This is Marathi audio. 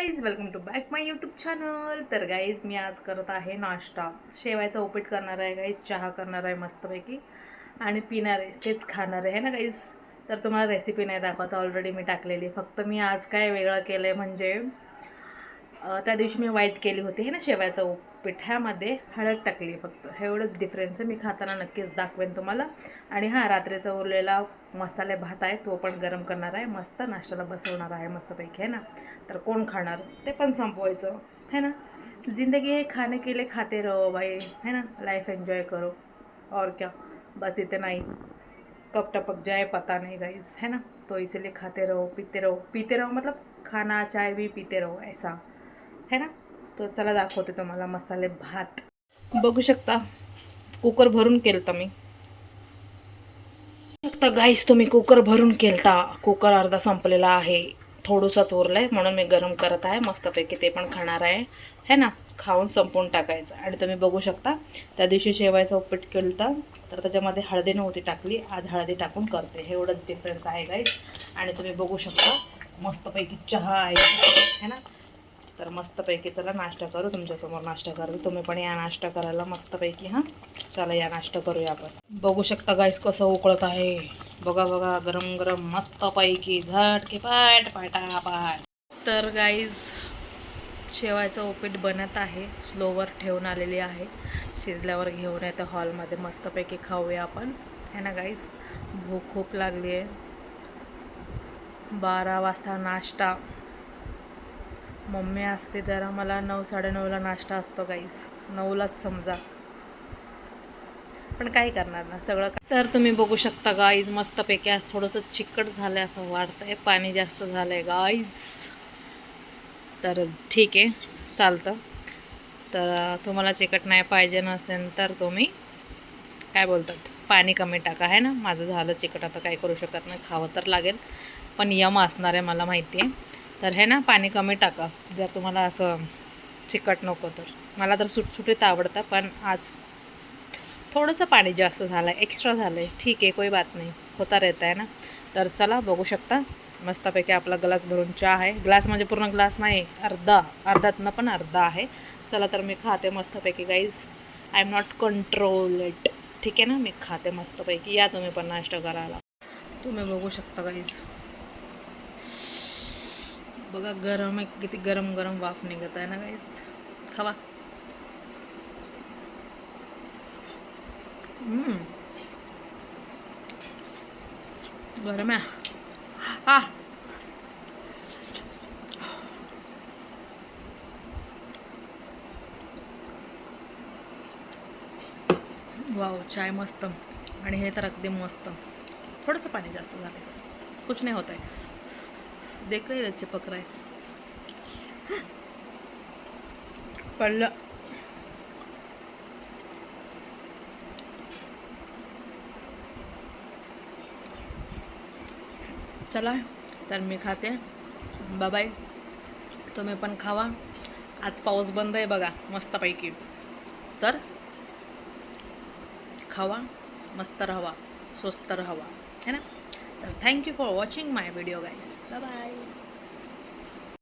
Guys, welcome to back my YouTube channel. तर गाईज, मी आज करत आहे नाश्ता. शेवायचा उपीट करणार आहे गाईज, चहा करणार आहे मस्तपैकी आणि पिणार आहे, तेच खाणार आहे ना गाईज. तर तुम्हाला रेसिपी नाही दाखवत, ऑलरेडी मी टाकलेली. फक्त मी आज काय वेगळं केलं आहे म्हणजे त्या दिवशी मी वाईट केली होती हे ना शेवायचं उपीट, ह्यामध्ये हळद टाकली फक्त. हे एवढंच डिफरन्स आहे. मी खाताना नक्कीच दाखवेन तुम्हाला. आणि हां, रात्रीचा उरलेला मसाले भात आहे, तो पण गरम करणार आहे, मस्त नाश्त्याला बसवणार आहे मस्तपैकी है ना. तर कोण खाणार ते पण संपवायचं है ना. ज़िंदगी है खाने के लिए, खाते रहो भाई है ना. लाइफ एंजॉय करो और क्या, बस इतना ही. कब टपक जाए पता नहीं गाइस है ना. तो इसीलिए खाते रहो पीते रहो मतलब खाना चाय भी पीते रहो ऐसा है ना. तो चला दाखवते तुम्हाला मसाले भात. बघू शकता कुकर भरून केलता मी. फक्त गाईस तुम्ही कुकर भरून केलता. कुकर अर्धा संपलेला आहे, थोडंसंच उरलं आहे, म्हणून मी गरम करत आहे मस्तपैकी. ते पण खाणार आहे है ना. खाऊन संपवून टाकायचं. आणि तुम्ही बघू शकता त्या दिवशी शेवायचा उपीट केलता, तर त्याच्यामध्ये हळदी नव्हती टाकली, आज हळदी टाकून करते. हे एवढंच डिफरन्स आहे गाईस. आणि तुम्ही बघू शकता मस्तपैकी चहा आहे है ना. तर मस्तपैकी चला नाश्ता करू, तुमच्यासमोर नाश्ता करू. तुम्ही पण या नाश्ता करायला मस्तपैकी. हां, चला या नाश्ता करूया आपण. बघू शकता गाईस कसं उकळत आहे. बघा बघा, गरम गरम मस्तपैकी झटके पाट पाटापाट. तर गाईज, शेवायचं उपीट बनत आहे, स्लोवर ठेवून आलेली आहे. शिजल्यावर घेऊन येते हॉलमध्ये, मस्तपैकी खाऊया आपण है ना गाईज. भूक खूप लागली आहे. 12 वाजता नाश्ता. मम्मी असते जरा मला 9 9:30ला नाश्ता असतो गाईस, 9लाच समजा. पण काय करणार ना, सगळं. तर तुम्ही बघू शकता गाईज मस्तपैकी आज थोडंसं चिकट झालं आहे असं वाटतंय, पाणी जास्त झालं आहे गाईज. तर ठीक आहे, चालतं. तर तुम्हाला चिकट नाही पाहिजे नसेल तर तुम्ही काय बोलतात पाणी कमी टाका है ना. माझं झालं चिकट, आता काय करू शकत नाही, खावं तर लागेल. पण यम असणार आहे मला माहिती आहे. तर हे ना पाणी कमी टाका जर तुम्हाला असं चिकट नको तर. मला तर सुटसुटीत आवडतं, पण आज थोडंसं पाणी जास्त झालं आहे, एक्स्ट्रा झालं आहे. ठीक आहे, कोई बात नाही, होता रहता है ना. तर चला बघू शकता मस्तपैकी आपला ग्लास भरून चहा आहे. ग्लास म्हणजे पूर्ण ग्लास नाही, अर्धातनं पण अर्धा आहे. चला तर मी खाते मस्तपैकी guys. I am not controlled, ठीक आहे ना. मी खाते मस्तपैकी. या तुम्ही पण नाश्ता करायला. तुम्ही बघू शकता गाईज, बघा गरम आहे किती, गरम गरम वाफ निघत आहे ना गाईज. खावा. गरम आहे. हा, वाव, चाय मस्त. आणि हे तर अगदी मस्त. थोडंसं पाणी जास्त झालं, कुछ नाही होत आहे. देख रही चिपक रहा है, पडलं. चला तर मी खाते. बाय. तुम्ही पण खावा. आज पाऊस बंद आहे बघा मस्तपैकी. तर खावा, मस्त राहावा, स्वस्त राहावा है ना. तर thank you for watching my video guys. Bye.